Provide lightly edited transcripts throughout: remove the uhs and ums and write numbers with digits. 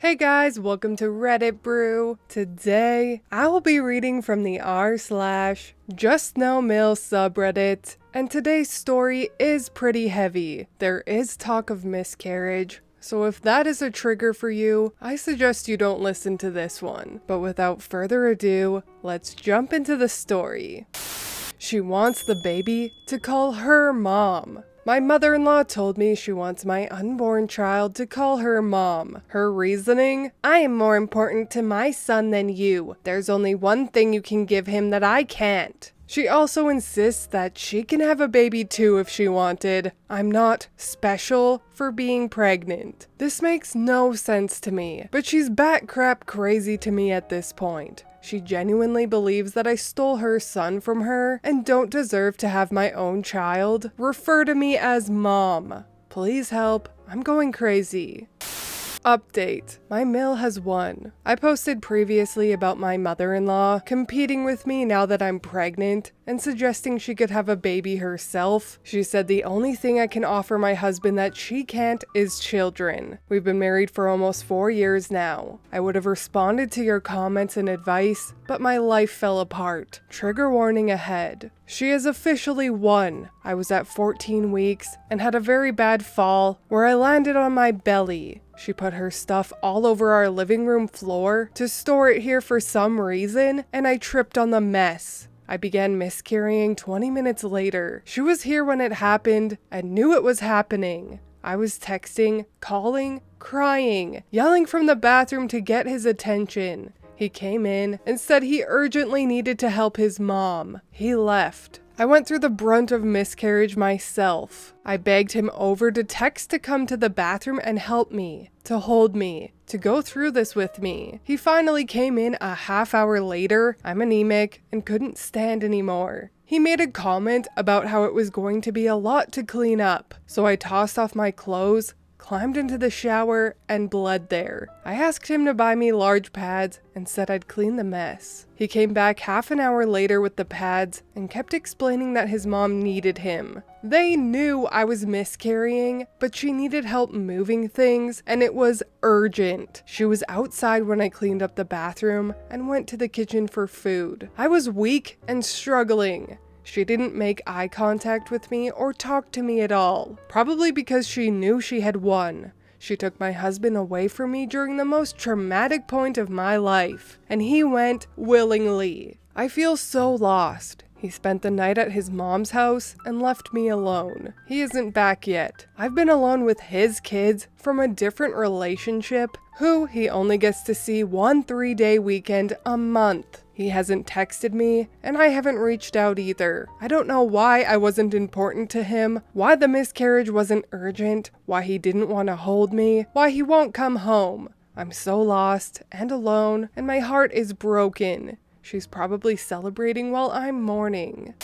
Hey guys, welcome to Reddit Brew. Today, I will be reading from the r/JUSTNOMIL subreddit, and today's story is pretty heavy. There is talk of miscarriage, so if that is a trigger for you, I suggest you don't listen to this one. But without further ado, let's jump into the story. She wants the baby to call her mom. My mother-in-law told me she wants my unborn child to call her mom. Her reasoning? I am more important to my son than you. There's only one thing you can give him that I can't. She also insists that she can have a baby too if she wanted. I'm not special for being pregnant. This makes no sense to me, but she's bat crap crazy to me at this point. She genuinely believes that I stole her son from her and don't deserve to have my own child. Refer to me as mom. Please help. I'm going crazy. Update. My mill has won. I posted previously about my mother-in-law competing with me now that I'm pregnant and suggesting she could have a baby herself. She said the only thing I can offer my husband that she can't is children. We've been married for almost 4 years now. I would have responded to your comments and advice, but my life fell apart. Trigger warning ahead. She has officially won. I was at 14 weeks and had a very bad fall where I landed on my belly. She put her stuff all over our living room floor to store it here for some reason, and I tripped on the mess. I began miscarrying 20 minutes later. She was here when it happened and knew it was happening. I was texting, calling, crying, yelling from the bathroom to get his attention. He came in and said he urgently needed to help his mom. He left. I went through the brunt of miscarriage myself. I begged him over to text to come to the bathroom and help me, to hold me, to go through this with me. He finally came in a half hour later. I'm anemic and couldn't stand anymore. He made a comment about how it was going to be a lot to clean up, so I tossed off my clothes, climbed into the shower, and bled there. I asked him to buy me large pads and said I'd clean the mess. He came back half an hour later with the pads and kept explaining that his mom needed him. They knew I was miscarrying, but she needed help moving things, and it was urgent. She was outside when I cleaned up the bathroom and went to the kitchen for food. I was weak and struggling. She didn't make eye contact with me or talk to me at all, probably because she knew she had won. She took my husband away from me during the most traumatic point of my life, and he went willingly. I feel so lost. He spent the night at his mom's house and left me alone. He isn't back yet. I've been alone with his kids from a different relationship, who he only gets to see 1 3-day weekend a month. He hasn't texted me, and I haven't reached out either. I don't know why I wasn't important to him, why the miscarriage wasn't urgent, why he didn't want to hold me, why he won't come home. I'm so lost and alone, and my heart is broken. She's probably celebrating while I'm mourning.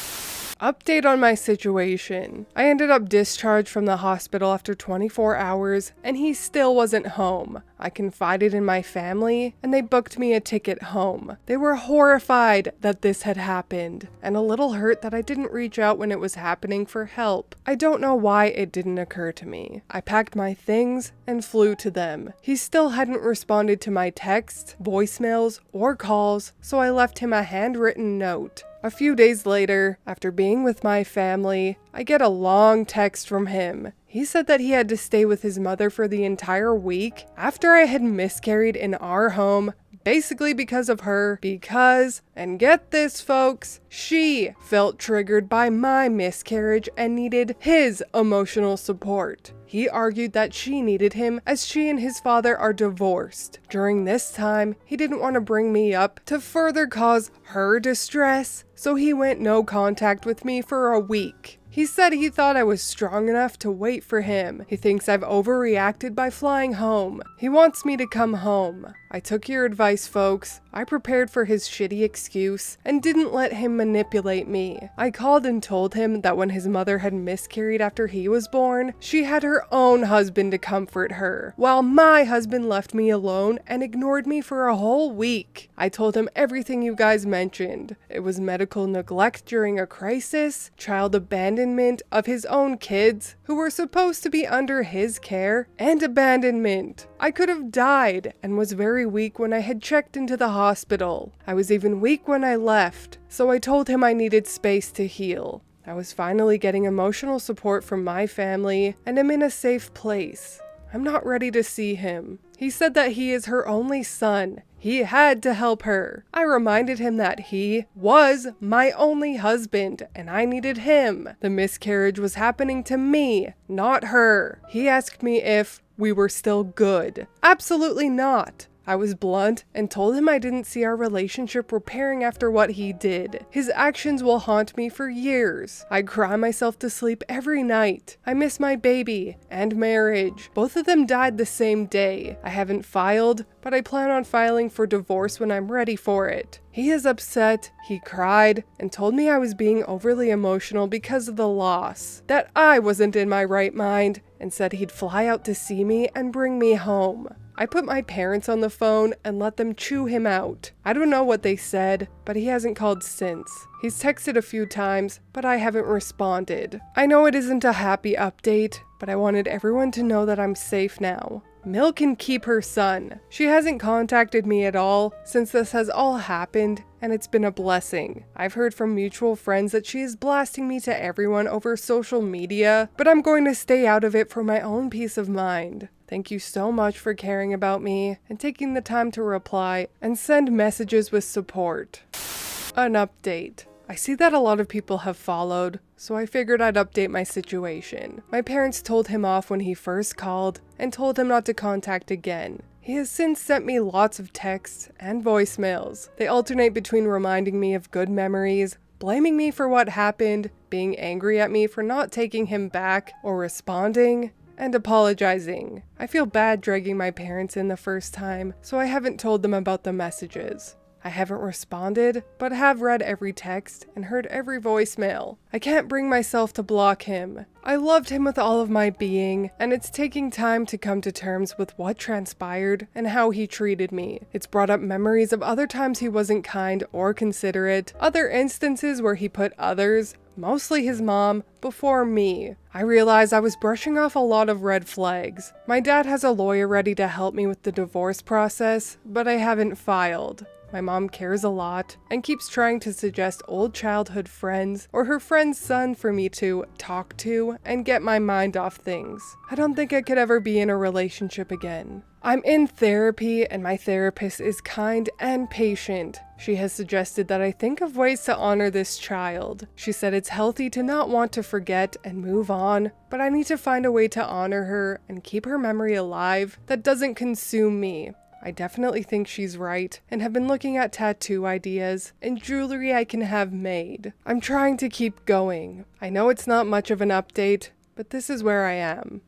Update on my situation. I ended up discharged from the hospital after 24 hours, and he still wasn't home. I confided in my family, and they booked me a ticket home. They were horrified that this had happened, and a little hurt that I didn't reach out when it was happening for help. I don't know why it didn't occur to me. I packed my things and flew to them. He still hadn't responded to my texts, voicemails, or calls, so I left him a handwritten note. A few days later, after being with my family, I get a long text from him. He said that he had to stay with his mother for the entire week after I had miscarried in our home, basically because of her, because, and get this folks, she felt triggered by my miscarriage and needed his emotional support. He argued that she needed him as she and his father are divorced. During this time, he didn't want to bring me up to further cause her distress, so he went no contact with me for a week. He said he thought I was strong enough to wait for him. He thinks I've overreacted by flying home. He wants me to come home. I took your advice, folks. I prepared for his shitty excuse and didn't let him manipulate me. I called and told him that when his mother had miscarried after he was born, she had her own husband to comfort her, while my husband left me alone and ignored me for a whole week. I told him everything you guys mentioned. It was medical neglect during a crisis, child abandonment, abandonment of his own kids who were supposed to be under his care, and abandonment. I could have died and was very weak when I had checked into the hospital. I was even weak when I left, so I told him I needed space to heal. I was finally getting emotional support from my family and am in a safe place. I'm not ready to see him. He said that he is her only son. He had to help her. I reminded him that he was my only husband and I needed him. The miscarriage was happening to me, not her. He asked me if we were still good. Absolutely not. I was blunt and told him I didn't see our relationship repairing after what he did. His actions will haunt me for years. I cry myself to sleep every night. I miss my baby and marriage. Both of them died the same day. I haven't filed, but I plan on filing for divorce when I'm ready for it. He is upset, he cried, and told me I was being overly emotional because of the loss, that I wasn't in my right mind, and said he'd fly out to see me and bring me home. I put my parents on the phone and let them chew him out. I don't know what they said, but he hasn't called since. He's texted a few times, but I haven't responded. I know it isn't a happy update, but I wanted everyone to know that I'm safe now. Mil can keep her son. She hasn't contacted me at all since this has all happened, and it's been a blessing. I've heard from mutual friends that she is blasting me to everyone over social media, but I'm going to stay out of it for my own peace of mind. Thank you so much for caring about me and taking the time to reply and send messages with support. An update. I see that a lot of people have followed, so I figured I'd update my situation. My parents told him off when he first called and told him not to contact again. He has since sent me lots of texts and voicemails. They alternate between reminding me of good memories, blaming me for what happened, being angry at me for not taking him back or responding, and apologizing. I feel bad dragging my parents in the first time, so I haven't told them about the messages. I haven't responded, but have read every text and heard every voicemail. I can't bring myself to block him. I loved him with all of my being, and it's taking time to come to terms with what transpired and how he treated me. It's brought up memories of other times he wasn't kind or considerate, other instances where he put others, mostly his mom, before me. I realized I was brushing off a lot of red flags. My dad has a lawyer ready to help me with the divorce process, but I haven't filed. My mom cares a lot and keeps trying to suggest old childhood friends or her friend's son for me to talk to and get my mind off things. I don't think I could ever be in a relationship again. I'm in therapy and my therapist is kind and patient. She has suggested that I think of ways to honor this child. She said it's healthy to not want to forget and move on, but I need to find a way to honor her and keep her memory alive that doesn't consume me. I definitely think she's right and have been looking at tattoo ideas and jewelry I can have made. I'm trying to keep going. I know it's not much of an update, but this is where I am.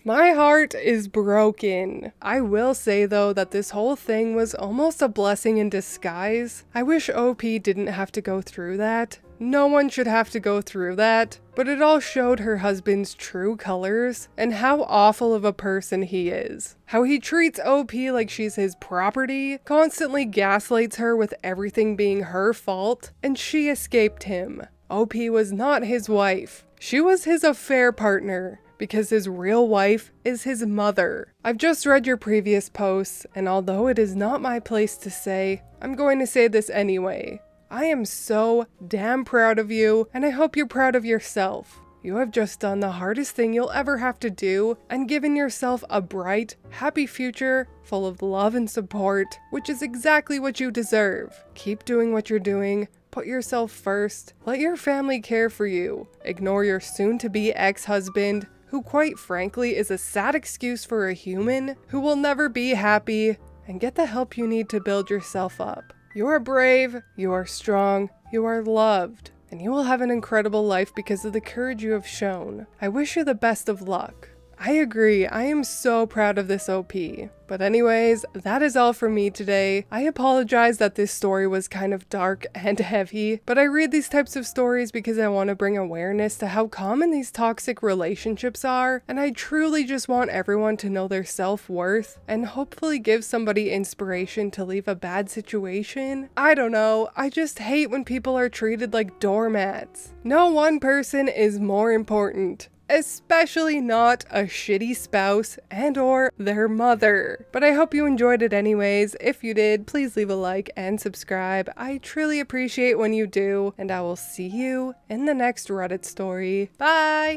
My heart is broken. I will say though that this whole thing was almost a blessing in disguise. I wish OP didn't have to go through that. No one should have to go through that, but it all showed her husband's true colors and how awful of a person he is. How he treats OP like she's his property, constantly gaslights her with everything being her fault, and she escaped him. OP was not his wife. She was his affair partner, because his real wife is his mother. I've just read your previous posts, and although it is not my place to say, I'm going to say this anyway. I am so damn proud of you, and I hope you're proud of yourself. You have just done the hardest thing you'll ever have to do and given yourself a bright, happy future full of love and support, which is exactly what you deserve. Keep doing what you're doing. Put yourself first. Let your family care for you. Ignore your soon-to-be ex-husband, who quite frankly is a sad excuse for a human who will never be happy, and get the help you need to build yourself up. You are brave, you are strong, you are loved, and you will have an incredible life because of the courage you have shown. I wish you the best of luck. I agree. I am so proud of this OP. But anyways, that is all from me today. I apologize that this story was kind of dark and heavy, but I read these types of stories because I want to bring awareness to how common these toxic relationships are, and I truly just want everyone to know their self-worth and hopefully give somebody inspiration to leave a bad situation. I don't know, I just hate when people are treated like doormats. No one person is more important. Especially not a shitty spouse and or their mother. But I hope you enjoyed it anyways. If you did, please leave a like and subscribe. I truly appreciate when you do, and I will see you in the next Reddit story. Bye!